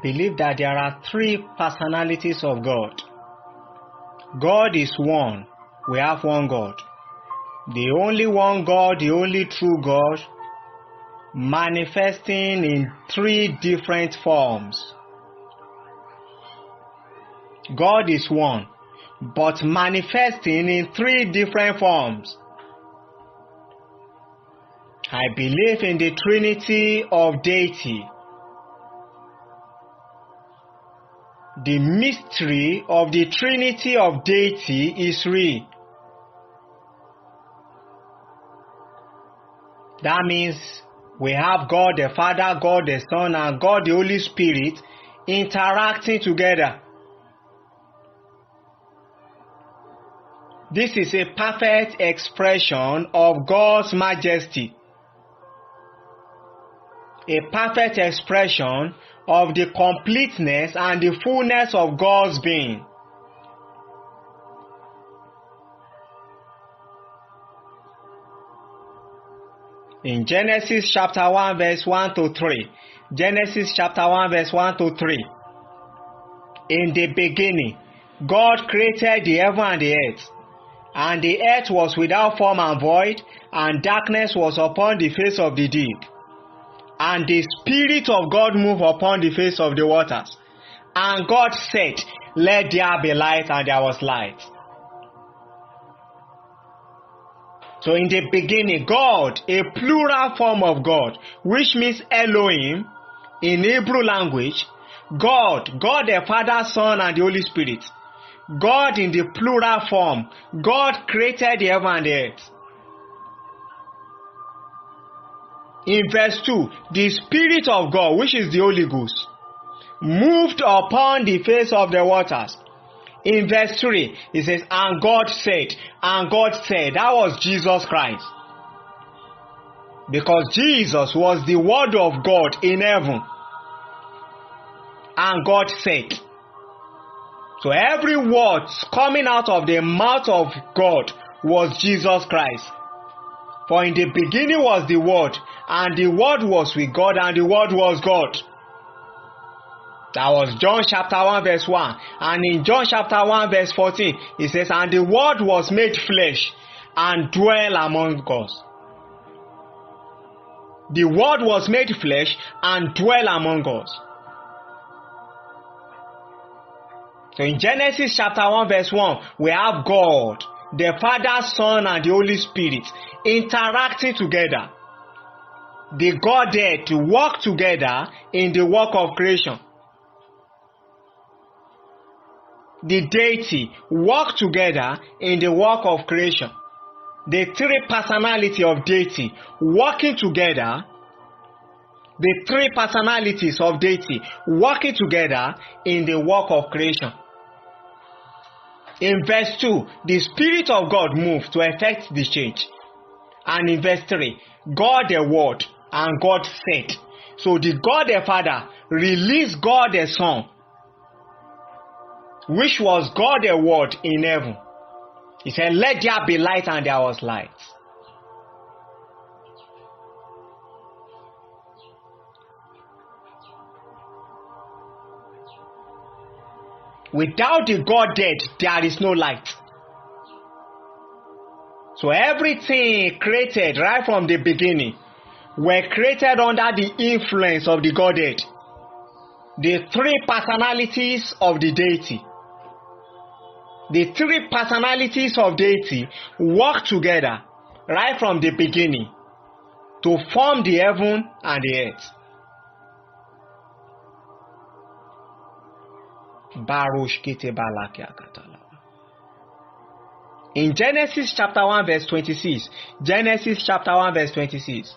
believe that there are three personalities of God. God is one. We have one God. The only one God, the only true God, manifesting in three different forms. God is one, but manifesting in three different forms. I believe in the Trinity of Deity. The mystery of the Trinity of Deity is real. That means we have God the Father, God the Son, and God the Holy Spirit interacting together. This is a perfect expression of God's majesty. A perfect expression of the completeness and the fullness of God's being. In Genesis chapter 1 verse 1 to 3. Genesis chapter 1 verse 1 to 3. In the beginning, God created the heaven and the earth. And the earth was without form and void, and darkness was upon the face of the deep. And the Spirit of God moved upon the face of the waters. And God said, "Let there be light," and there was light. So in the beginning, God, a plural form of God, which means Elohim in Hebrew language, God the Father, Son, and the Holy Spirit. God in the plural form. God created the heaven and the earth. In verse 2, the Spirit of God, which is the Holy Ghost, moved upon the face of the waters. In verse 3, it says, and God said, that was Jesus Christ. Because Jesus was the Word of God in heaven. And God said. So every word coming out of the mouth of God was Jesus Christ. For in the beginning was the Word, and the Word was with God, and the Word was God. That was John chapter 1 verse 1. And in John chapter 1 verse 14, it says, and the Word was made flesh and dwelt among us. The Word was made flesh and dwelt among us. So in Genesis chapter 1 verse 1, we have God, the Father, Son, and the Holy Spirit interacting together. The Godhead to work together in the work of creation. The deity work together in the work of creation. The three personalities of deity working together. The three personalities of deity working together in the work of creation. In verse 2, the Spirit of God moved to effect the change. And in verse 3, God the Word and God said. So the God the Father released God the Son, which was God the Word in heaven. He said, let there be light, and there was light. Without the Godhead, there is no light. So everything created right from the beginning were created under the influence of the Godhead. The three personalities of the deity. The three personalities of deity work together right from the beginning to form the heaven and the earth. In Genesis chapter 1 verse 26, Genesis chapter 1 verse 26,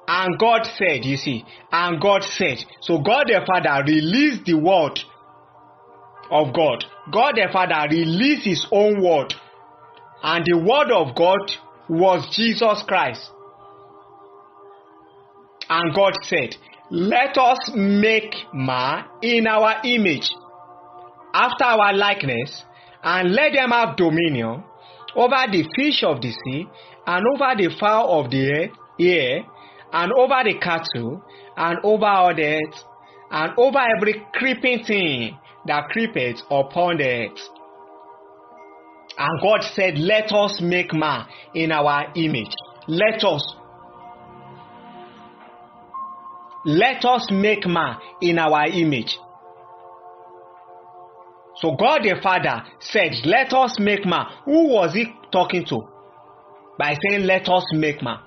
and God said, you see, and God said, so God the Father released the word of God. God the Father released his own word, and the word of God was Jesus Christ. And God said, let us make man in our image, after our likeness, and let them have dominion over the fish of the sea, and over the fowl of the air, and over the cattle, and over all the earth, and over every creeping thing that creepeth upon the earth. And God said, let us make man in our image. Let us make man in our image. So God the Father said, let us make man. Who was he talking to by saying, let us make man?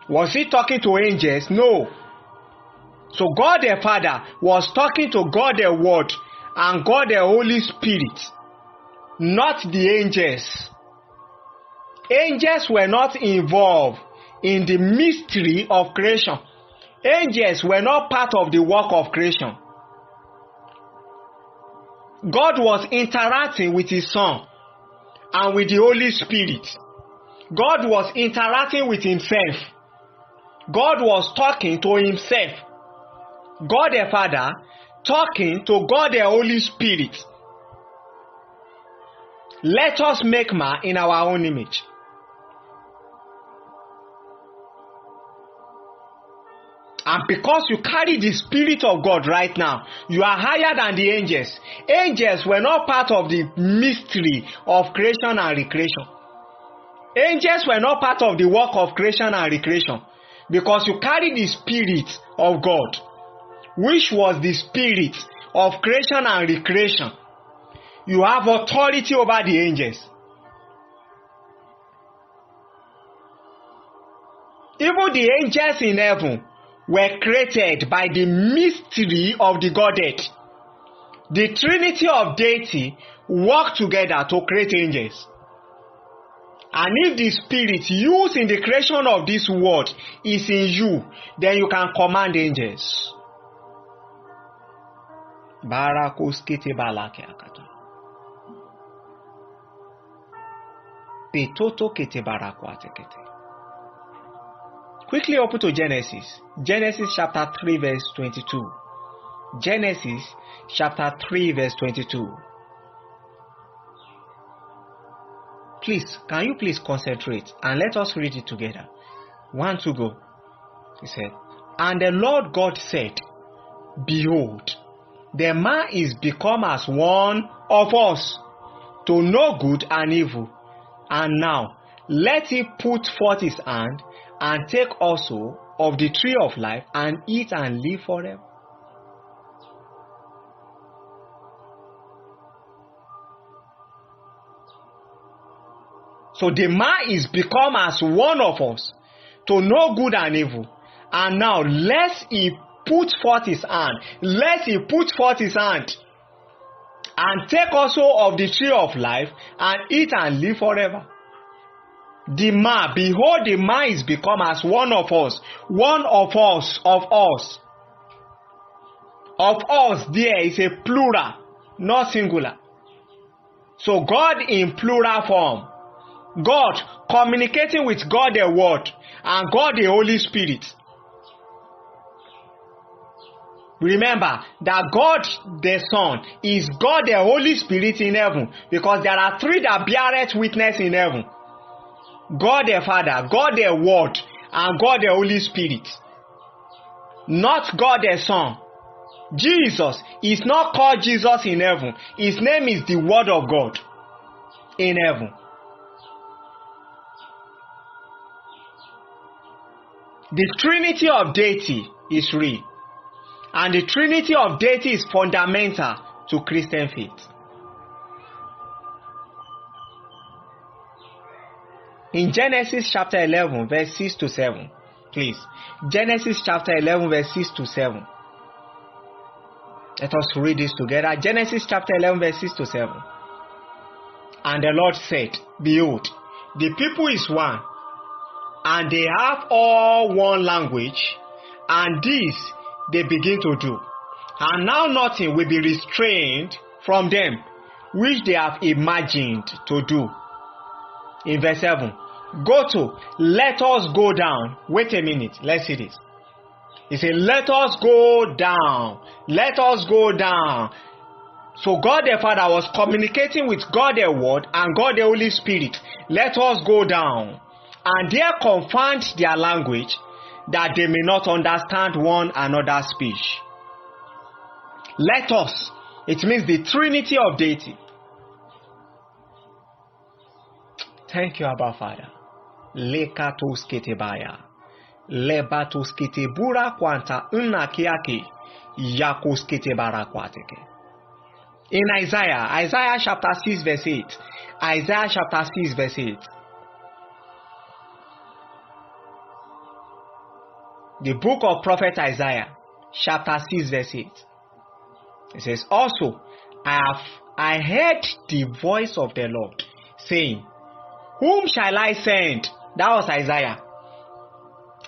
Was he talking to angels? No. So God the Father was talking to God the Word and God the Holy Spirit, not the angels. Angels were not involved in the mystery of creation. Angels were not part of the work of creation. God was interacting with His Son and with the Holy Spirit. God was interacting with Himself. God was talking to Himself. God the Father talking to God the Holy Spirit. Let us make man in our own image. And because you carry the Spirit of God right now, you are higher than the angels. Angels were not part of the mystery of creation and recreation. Angels were not part of the work of creation and recreation. Because you carry the Spirit of God, which was the Spirit of creation and recreation. You have authority over the angels. Even the angels in heaven were created by the mystery of the Godhead. The Trinity of Deity worked together to create angels. And if the Spirit used in the creation of this world is in you, then you can command angels. Quickly open to Genesis. Genesis chapter 3 verse 22. Genesis chapter 3 verse 22. Please, can you please concentrate and let us read it together. 1, 2, go. He said, and the Lord God said, behold, the man is become as one of us, to know good and evil. And now, let him put forth his hand, and take also of the tree of life, and eat and live forever. So the man is become as one of us, to know good and evil. And now, lest he put forth his hand, and take also of the tree of life, and eat and live forever. The man, behold, the man is become as one of us. Of us there is a plural, not singular. So God in plural form. God communicating with God the Word and God the Holy Spirit. Remember that God the Son is God the Holy Spirit in heaven, because there are three that beareth witness in heaven. God the Father, God the Word, and God the Holy Spirit. Not God the Son. Jesus is not called Jesus in heaven. His name is the Word of God in heaven. The Trinity of Deity is real. And the Trinity of Deity is fundamental to Christian faith. In Genesis chapter 11 verse 6 to 7. Please. Genesis chapter 11 verse 6 to 7. Let us read this together. Genesis chapter 11 verse 6 to 7. And the Lord said, behold, the people is one, and they have all one language, and this they begin to do. And now nothing will be restrained from them, which they have imagined to do. In verse 7, let us go down. Wait a minute, let's see this. He said, let us go down. Let us go down. So God the Father was communicating with God the Word and God the Holy Spirit. Let us go down. And there confound their language, that they may not understand one another's speech. Let us. It means the Trinity of Deity. Thank you, Abba Father. Lekatos ketebaya. Lebatos ketebura kwanta unakiake. Yakos ketebara kwateke. In Isaiah chapter 6 verse 8. Isaiah chapter 6 verse 8. The book of prophet Isaiah chapter 6 verse 8. It says, also, I heard the voice of the Lord saying, whom shall I send? That was Isaiah.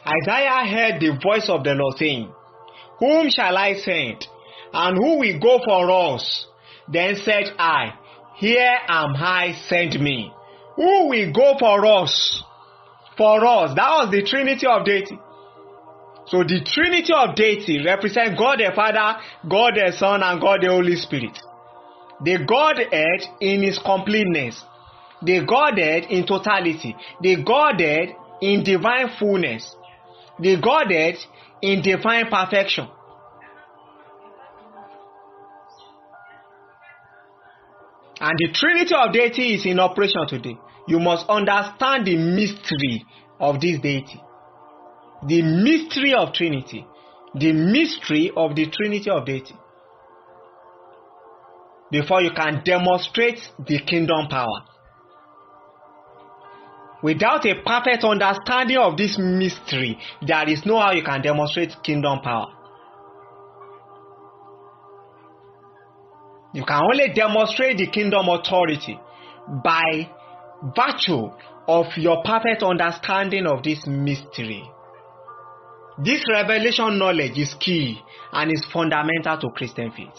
Isaiah heard the voice of the Lord saying, whom shall I send? And who will go for us? Then said I, here am I, send me. Who will go for us? For us. That was the Trinity of Deity. So the Trinity of Deity represents God the Father, God the Son, and God the Holy Spirit. The Godhead in its completeness. The Godhead in totality. The Godhead in divine fullness. The Godhead in divine perfection. And the Trinity of Deity is in operation today. You must understand the mystery of this deity. The mystery of Trinity. The mystery of the Trinity of Deity. Before you can demonstrate the kingdom power. Without a perfect understanding of this mystery, there is no how you can demonstrate kingdom power. You can only demonstrate the kingdom authority by virtue of your perfect understanding of this mystery. This revelation knowledge is key and is fundamental to Christian faith.